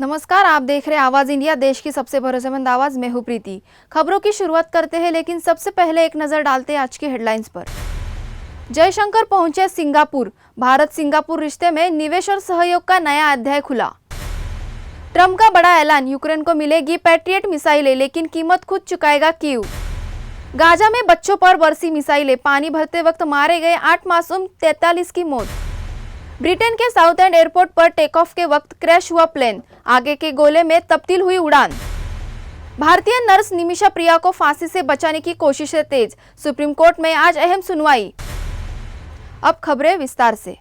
नमस्कार, आप देख रहे हैं आवाज इंडिया, देश की सबसे भरोसेमंद आवाज। मैं हूं प्रीति। खबरों की शुरुआत करते हैं, लेकिन सबसे पहले एक नजर डालते हैं आज की हेडलाइंस पर। जयशंकर पहुंचे सिंगापुर। भारत सिंगापुर रिश्ते में निवेश और सहयोग का नया अध्याय खुला। ट्रंप का बड़ा ऐलान, यूक्रेन को मिलेगी पैट्रियट मिसाइलें, लेकिन कीमत खुद चुकाएगा कीव। गाजा में बच्चों पर बरसी मिसाइलें, पानी भरते वक्त मारे गए 8 मासूम, 43 की मौत। ब्रिटेन के साउथ एंड एयरपोर्ट पर टेक ऑफ के वक्त क्रैश हुआ प्लेन, आगे के गोले में तब्दील हुई उड़ान। भारतीय नर्स निमिषा प्रिया को फांसी से बचाने की कोशिशें तेज, सुप्रीम कोर्ट में आज अहम सुनवाई। अब खबरें विस्तार से।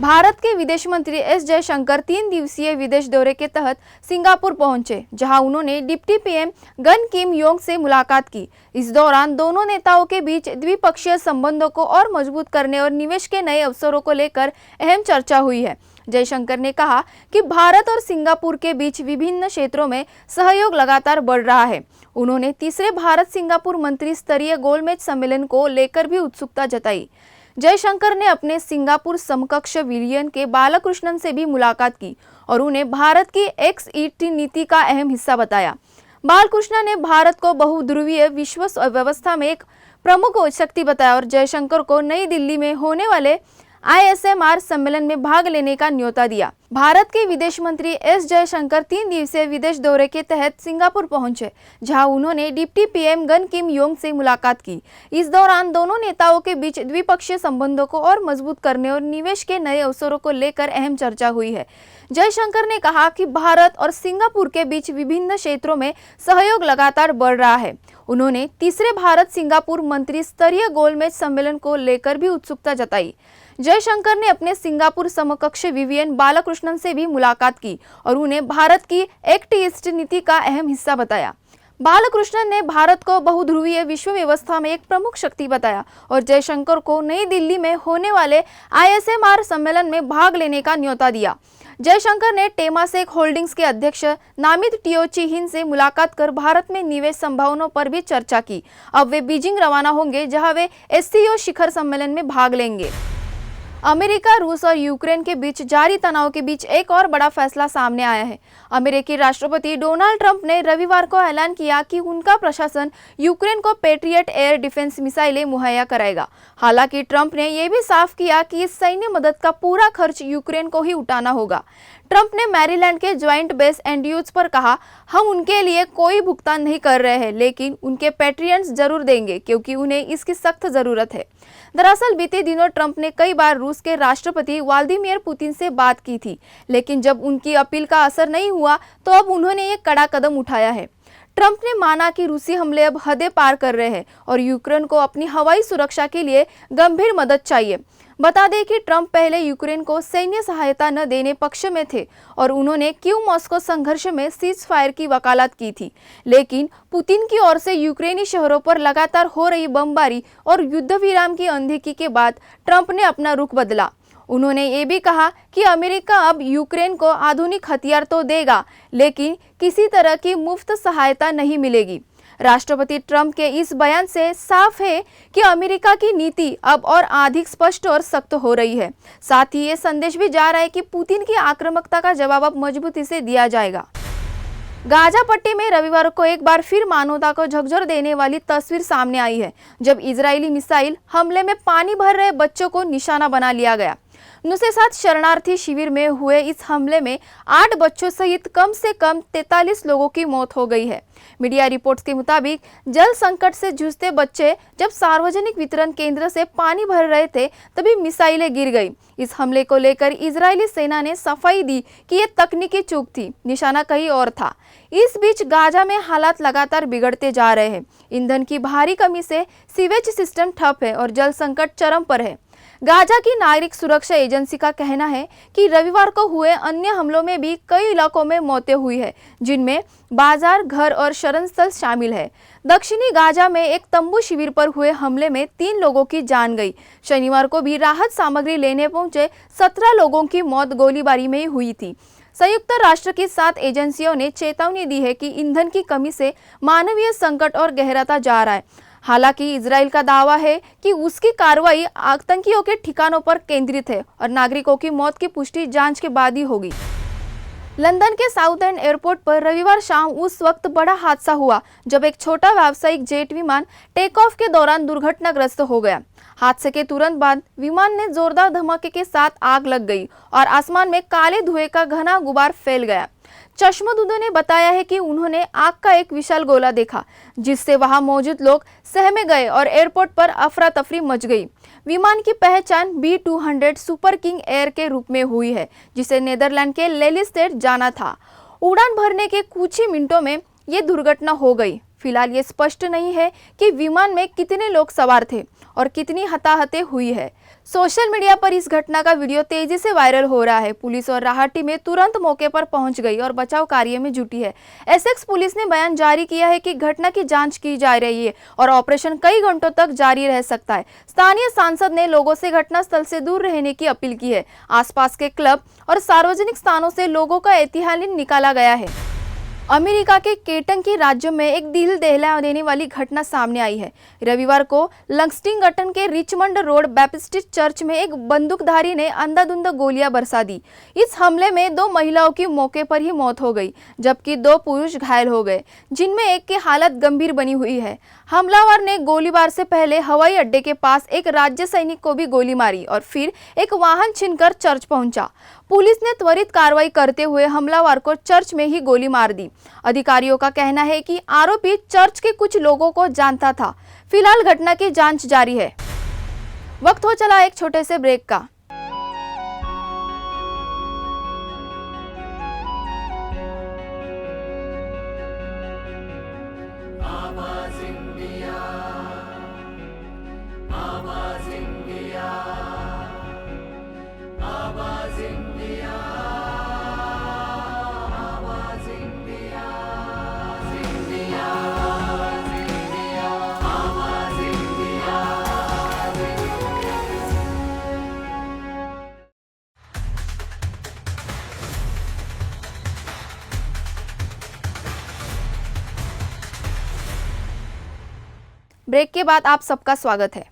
भारत के विदेश मंत्री एस जयशंकर 3 दिवसीय विदेश दौरे के तहत सिंगापुर पहुंचे, जहां उन्होंने डिप्टी पीएम गन किम योंग से मुलाकात की। इस दौरान दोनों नेताओं के बीच द्विपक्षीय संबंधों को और मजबूत करने और निवेश के नए अवसरों को लेकर अहम चर्चा हुई है। जयशंकर ने कहा कि भारत और सिंगापुर के बीच विभिन्न क्षेत्रों में सहयोग लगातार बढ़ रहा है। उन्होंने तीसरे भारत सिंगापुर मंत्री स्तरीय गोलमेज सम्मेलन को लेकर भी उत्सुकता जताई। जयशंकर ने अपने सिंगापुर समकक्ष विलियन के बालकृष्णन से भी मुलाकात की और उन्हें भारत की XET नीति का अहम हिस्सा बताया। बालकृष्णन ने भारत को बहुध्रुवीय विश्व व्यवस्था में एक प्रमुख शक्ति बताया और जयशंकर को नई दिल्ली में होने वाले ISMR सम्मेलन में भाग लेने का न्योता दिया। भारत के विदेश मंत्री एस जयशंकर 3 दिवसीय विदेश दौरे के तहत सिंगापुर पहुंचे, जहां उन्होंने डिप्टी पीएम गन किम योंग से मुलाकात की। इस दौरान दोनों नेताओं के बीच द्विपक्षीय संबंधों को और मजबूत करने और निवेश के नए अवसरों को लेकर अहम चर्चा हुई है। जयशंकर ने कहा कि भारत और सिंगापुर के बीच विभिन्न क्षेत्रों में सहयोग लगातार बढ़ रहा है। उन्होंने तीसरे भारत सिंगापुर मंत्री स्तरीय गोलमेज सम्मेलन को लेकर भी उत्सुकता जताई। जयशंकर ने अपने सिंगापुर समकक्ष विवियन बालकृष्णन से भी मुलाकात की और उन्हें भारत की एक्ट ईस्ट नीति का अहम हिस्सा बताया। बालकृष्णन ने भारत को बहुध्रुवीय विश्व व्यवस्था में एक प्रमुख शक्ति बताया और जयशंकर को नई दिल्ली में होने वाले ISMR सम्मेलन में भाग लेने का न्योता दिया। जयशंकर ने टेमासेक होल्डिंग्स के अध्यक्ष नामित टियोची हिन से मुलाकात कर भारत में निवेश संभावनाओं पर भी चर्चा की। अब वे बीजिंग रवाना होंगे, जहां वे SCO शिखर सम्मेलन में भाग लेंगे। अमेरिका, रूस और यूक्रेन के बीच जारी तनाव के बीच एक और बड़ा फैसला सामने आया है। अमेरिकी राष्ट्रपति डोनाल्ड ट्रंप ने रविवार को ऐलान किया कि उनका प्रशासन यूक्रेन को पैट्रियट एयर डिफेंस मिसाइलें मुहैया कराएगा। हालांकि ट्रंप ने यह भी साफ किया कि इस सैन्य मदद का पूरा खर्च यूक्रेन को ही उठाना होगा। ट्रंप ने मैरीलैंड के ज्वाइंट बेस एंड्रूज पर कहा, हम उनके लिए कोई भुगतान नहीं कर रहे हैं, लेकिन उनके पैट्रियट्स जरूर देंगे क्योंकि उन्हें इसकी सख्त जरूरत है। दरअसल बीते दिनों ट्रंप ने कई बार रूस के राष्ट्रपति व्लादिमीर पुतिन से बात की थी, लेकिन जब उनकी अपील का असर नहीं हुआ तो अब उन्होंने एक कड़ा कदम उठाया है। ट्रंप ने माना कि रूसी हमले अब हदें पार कर रहे हैं और यूक्रेन को अपनी हवाई सुरक्षा के लिए गंभीर मदद चाहिए। बता दें कि ट्रंप पहले यूक्रेन को सैन्य सहायता न देने पक्ष में थे और उन्होंने कीव मॉस्को संघर्ष में सीज फायर की वकालत की थी, लेकिन पुतिन की ओर से यूक्रेनी शहरों पर लगातार हो रही बमबारी और युद्ध विराम की अनदेखी के बाद ट्रंप ने अपना रुख बदला। उन्होंने ये भी कहा कि अमेरिका अब यूक्रेन को आधुनिक हथियार तो देगा, लेकिन किसी तरह की मुफ्त सहायता नहीं मिलेगी। राष्ट्रपति ट्रंप के इस बयान से साफ है कि अमेरिका की नीति अब और अधिक स्पष्ट और सख्त हो रही है। साथ ही ये संदेश भी जा रहा है कि पुतिन की आक्रामकता का जवाब अब मजबूती से दिया जाएगा। गाजा पट्टी में रविवार को एक बार फिर मानवता को झकझोर देने वाली तस्वीर सामने आई है, जब इजरायली मिसाइल हमले में पानी भर रहे बच्चों को निशाना बना लिया गया। नुसेरात शरणार्थी शिविर में हुए इस हमले में 8 बच्चों सहित कम से कम 43 लोगों की मौत हो गई है। मीडिया रिपोर्ट्स के मुताबिक जल संकट से जूझते बच्चे जब सार्वजनिक वितरण केंद्र से पानी भर रहे थे, तभी मिसाइलें गिर गई। इस हमले को लेकर इजरायली सेना ने सफाई दी कि ये तकनीकी चूक थी, निशाना कहीं और था। इस बीच गाजा में हालात लगातार बिगड़ते जा रहे हैं। ईंधन की भारी कमी से सीवेज सिस्टम ठप है और जल संकट चरम पर है। गाजा की नागरिक सुरक्षा एजेंसी का कहना है कि रविवार को हुए अन्य हमलों में भी कई इलाकों में मौतें हुई है, जिनमें बाजार, घर और शरण स्थल शामिल है। दक्षिणी गाजा में एक तंबू शिविर पर हुए हमले में 3 लोगों की जान गई। शनिवार को भी राहत सामग्री लेने पहुंचे 17 लोगों की मौत गोलीबारी में हुई थी। संयुक्त राष्ट्र की 7 एजेंसियों ने चेतावनी दी है कि ईंधन की कमी से मानवीय संकट और गहराता जा रहा है। हालांकि इजराइल का दावा है कि उसकी कार्रवाई आतंकियों के ठिकानों पर केंद्रित है और नागरिकों की मौत की पुष्टि जांच के बाद ही होगी। लंदन के साउथ एंड एयरपोर्ट पर रविवार शाम उस वक्त बड़ा हादसा हुआ जब एक छोटा व्यावसायिक जेट विमान टेक ऑफ के दौरान दुर्घटनाग्रस्त हो गया। हादसे के तुरंत बाद विमान ने जोरदार धमाके के साथ आग लग गई और आसमान में काले धुएं का घना गुबार फैल गया। चश्मदीदों ने बताया है कि उन्होंने आग का एक विशाल गोला देखा, जिससे वहां मौजूद लोग सहमे गए और एयरपोर्ट पर अफरा तफरी मच गई। विमान की पहचान B-200 सुपर किंग एयर के रूप में हुई है, जिसे नीदरलैंड के लेलिस्टेड जाना था। उड़ान भरने के कुछ ही मिनटों में ये दुर्घटना हो गई। फिलहाल ये स्पष्ट नहीं है कि विमान में कितने लोग सवार थे और कितनी हताहतें हुई है। सोशल मीडिया पर इस घटना का वीडियो तेजी से वायरल हो रहा है। पुलिस और राहत टीमें तुरंत मौके पर पहुंच गई और बचाव कार्य में जुटी है। एसेक्स पुलिस ने बयान जारी किया है कि घटना की जांच की जा रही है और ऑपरेशन कई घंटों तक जारी रह सकता है। स्थानीय सांसद ने लोगों से घटनास्थल से दूर रहने की अपील की है। आसपास के क्लब और सार्वजनिक स्थानों से लोगों का एहतियात निकाला गया है। अमेरिका के केंटकी राज्य में एक दिल दहला देने वाली घटना सामने आई है। रविवार को लंग्स्टिंगटन के रिचमंड रोड बैप्टिस्ट चर्च में एक बंदूकधारी ने अंधाधुंध गोलियां बरसा दी। इस हमले में 2 महिलाओं की मौके पर ही मौत हो गई, जबकि 2 पुरुष घायल हो गए, जिनमें एक की हालत गंभीर बनी हुई है। हमलावर ने गोलीबार से पहले हवाई अड्डे के पास एक राज्य सैनिक को भी गोली मारी और फिर एक वाहन छीनकर चर्च पहुंचा। पुलिस ने त्वरित कार्रवाई करते हुए हमलावर को चर्च में ही गोली मार दी। अधिकारियों का कहना है कि आरोपी चर्च के कुछ लोगों को जानता था। फिलहाल घटना की जांच जारी है। वक्त हो चला एक छोटे से ब्रेक का। ब्रेक के बाद आप सबका स्वागत है।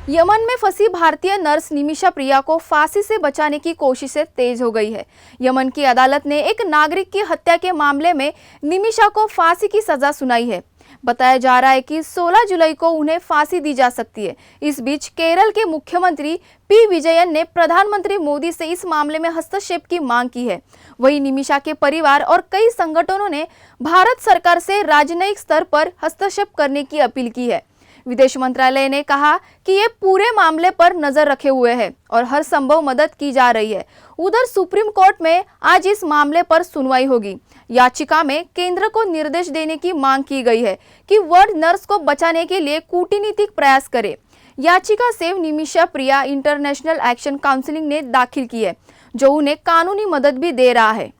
यमन में फंसी भारतीय नर्स निमिषा प्रिया को फांसी से बचाने की कोशिशें तेज हो गई है। यमन की अदालत ने एक नागरिक की हत्या के मामले में निमिषा को फांसी की सजा सुनाई है। बताया जा रहा है कि 16 जुलाई को उन्हें फांसी दी जा सकती है। इस बीच केरल के मुख्यमंत्री पी विजयन ने प्रधानमंत्री मोदी से इस मामले में हस्तक्षेप की मांग की है। वहीं निमिषा के परिवार और कई संगठनों ने भारत सरकार से राजनयिक स्तर पर हस्तक्षेप करने की अपील की है। विदेश मंत्रालय ने कहा कि ये पूरे मामले पर नजर रखे हुए है और हर संभव मदद की जा रही है। उधर सुप्रीम कोर्ट में आज इस मामले पर सुनवाई होगी। याचिका में केंद्र को निर्देश देने की मांग की गई है कि वह नर्स को बचाने के लिए कूटनीतिक प्रयास करे। याचिका सेव निमिषा प्रिया इंटरनेशनल एक्शन काउंसिल ने दाखिल की है, जो उन्हें कानूनी मदद भी दे रहा है।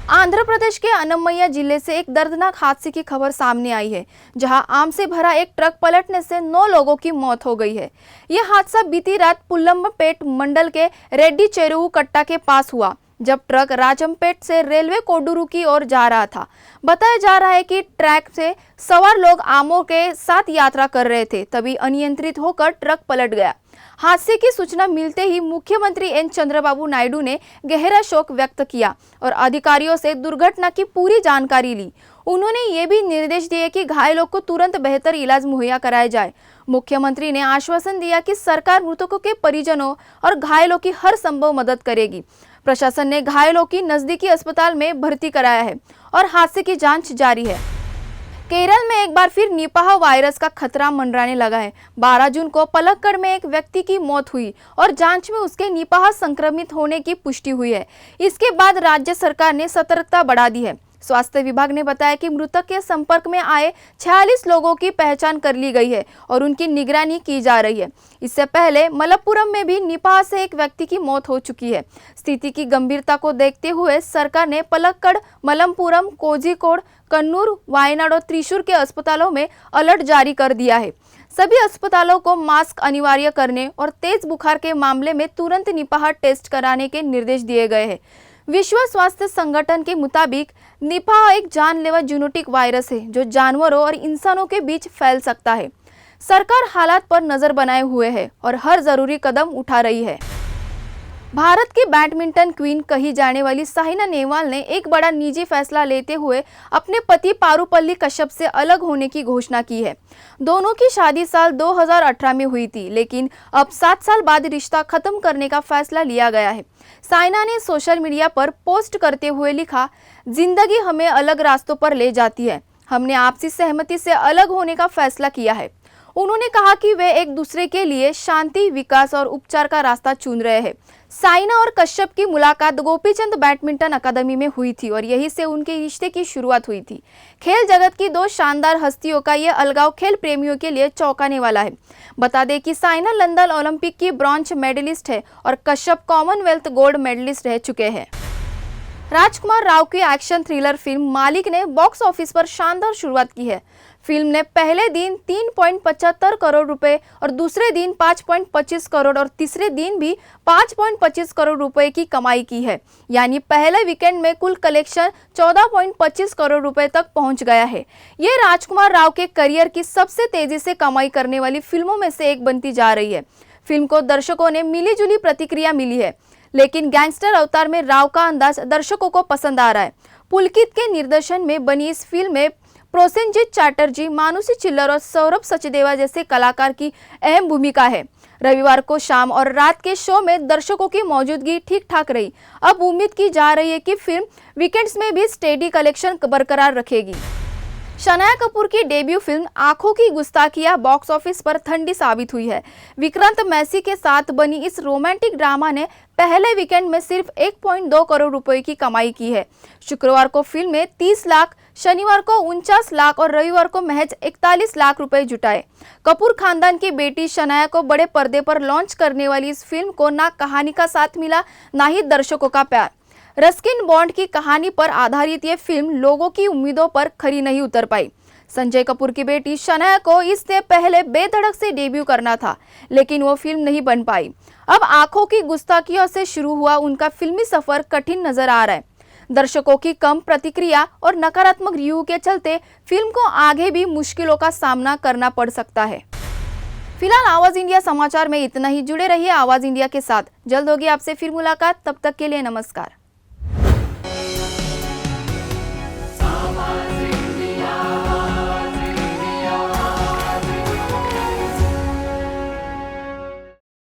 आंध्र प्रदेश के अन्नमय्या जिले से एक दर्दनाक हादसे की खबर सामने आई है, जहां आम से भरा एक ट्रक पलटने से 9 लोगों की मौत हो गई है। यह हादसा बीती रात पुल्लम्बपेट मंडल के रेड्डी चेरुवु कट्टा के पास हुआ, जब ट्रक राजमपेट से रेलवे कोडुरु की ओर जा रहा था। बताया जा रहा है कि ट्रक से सवार लोग आमों के साथ यात्रा कर रहे थे, तभी अनियंत्रित होकर ट्रक पलट गया। हादसे की सूचना मिलते ही मुख्यमंत्री एन चंद्रबाबू नायडू ने गहरा शोक व्यक्त किया और अधिकारियों से दुर्घटना की पूरी जानकारी ली। उन्होंने ये भी निर्देश दिए कि घायलों को तुरंत बेहतर इलाज मुहैया कराया जाए। मुख्यमंत्री ने आश्वासन दिया कि सरकार मृतकों के परिजनों और घायलों की हर संभव मदद करेगी। प्रशासन ने घायलों की नजदीकी अस्पताल में भर्ती कराया है और हादसे की जांच जारी है। केरल में एक बार फिर निपाह वायरस का खतरा मंडराने लगा है। 12 जून को पलक्कड़ में एक व्यक्ति की मौत हुई और जांच में उसके निपाह संक्रमित होने की पुष्टि हुई है। इसके बाद राज्य सरकार ने सतर्कता बढ़ा दी है। स्वास्थ्य विभाग ने बताया कि मृतक के संपर्क में आए 46 लोगों की पहचान कर ली गई है और उनकी निगरानी की जा रही है। इससे पहले मलप्पुरम में भी निपाह से एक व्यक्ति की मौत हो चुकी है। स्थिति की गंभीरता को देखते हुए सरकार ने पलक्कड़, मलप्पुरम, कोझिकोड, कन्नूर, वायनाड और त्रिशूर के अस्पतालों में अलर्ट जारी कर दिया है। सभी अस्पतालों को मास्क अनिवार्य करने और तेज बुखार के मामले में तुरंत निपाह टेस्ट कराने के निर्देश दिए गए हैं। विश्व स्वास्थ्य संगठन के मुताबिक निपाह एक जानलेवा जूनोटिक वायरस है जो जानवरों और इंसानों के बीच फैल सकता है। सरकार हालात पर नजर बनाए हुए है और हर जरूरी कदम उठा रही है। भारत की बैडमिंटन क्वीन कही जाने वाली साइना नेहवाल ने एक बड़ा निजी फैसला लेते हुए अपने पति पारुपल्ली कश्यप से अलग होने की घोषणा की है। दोनों की शादी साल 2018 में हुई थी, लेकिन अब 7 साल बाद रिश्ता खत्म करने का फैसला लिया गया है। साइना ने सोशल मीडिया पर पोस्ट करते हुए लिखा, जिंदगी हमें अलग रास्तों पर ले जाती है। हमने आपसी सहमति से अलग होने का फैसला किया है। उन्होंने कहा कि वे एक दूसरे के लिए शांति, विकास और उपचार का रास्ता चुन रहे हैं। साइना और कश्यप की मुलाकात गोपीचंद बैडमिंटन अकादमी में हुई थी और यहीं से उनके रिश्ते की शुरुआत हुई थी। खेल जगत की दो शानदार हस्तियों का ये अलगाव खेल प्रेमियों के लिए चौंकाने वाला है। बता दें कि साइना लंदन ओलंपिक की ब्रॉन्ज मेडलिस्ट है और कश्यप कॉमनवेल्थ गोल्ड मेडलिस्ट रह चुके हैं। राजकुमार राव की एक्शन थ्रिलर फिल्म मालिक ने बॉक्स ऑफिस पर शानदार शुरुआत की है। फिल्म ने पहले दिन 3.75 करोड़ रुपए और दूसरे दिन 5.25 करोड़ और तीसरे दिन भी 5.25 करोड़ रुपए की कमाई की है। यानी पहले वीकेंड में कुल कलेक्शन 14.25 करोड़ रुपए तक पहुंच गया है। ये राजकुमार राव के करियर की सबसे तेजी से कमाई करने वाली फिल्मों में से एक बनती जा रही है। फिल्म को दर्शकों ने मिलीजुली प्रतिक्रिया मिली है, लेकिन गैंगस्टर अवतार में राव का अंदाज दर्शकों को पसंद आ रहा है। पुलकित के निर्देशन में बनी इस फिल्म में प्रोसेनजीत चैटर्जी, मानुषी चिल्लर और सौरभ सचदेवा जैसे कलाकार की अहम भूमिका है। रविवार को शाम और रात के शो में दर्शकों की मौजूदगी ठीक ठाक रही। अब उम्मीद की जा रही है कि फिल्म वीकेंड्स में भी स्टेडी कलेक्शन बरकरार रखेगी। शनाया कपूर की डेब्यू फिल्म आंखों की गुस्ताखियां बॉक्स ऑफिस पर ठंडी साबित हुई है। विक्रांत मैसी के साथ बनी इस रोमांटिक ड्रामा ने पहले वीकेंड में सिर्फ 1.2 करोड़ रुपए की कमाई की है। शुक्रवार को फिल्म में 30 लाख, शनिवार को 49 लाख और रविवार को महज 41 लाख रुपए जुटाए। कपूर खानदान की बेटी शनाया को बड़े पर्दे पर लॉन्च करने वाली इस फिल्म को ना कहानी का साथ मिला, ना ही दर्शकों का प्यार। रस्किन बॉन्ड की कहानी पर आधारित ये फिल्म लोगों की उम्मीदों पर खरी नहीं उतर पाई। संजय कपूर की बेटी शनाया को इससे पहले बेधड़क से डेब्यू करना था, लेकिन वो फिल्म नहीं बन पाई। अब आंखों की गुस्ताखियों से शुरू हुआ उनका फिल्मी सफर कठिन नजर आ रहा है। दर्शकों की कम प्रतिक्रिया और नकारात्मक रिव्यू के चलते फिल्म को आगे भी मुश्किलों का सामना करना पड़ सकता है। फिलहाल आवाज इंडिया समाचार में इतना ही। जुड़े रहिए आवाज इंडिया के साथ। जल्द होगी आपसे फिर मुलाकात। तब तक के लिए नमस्कार।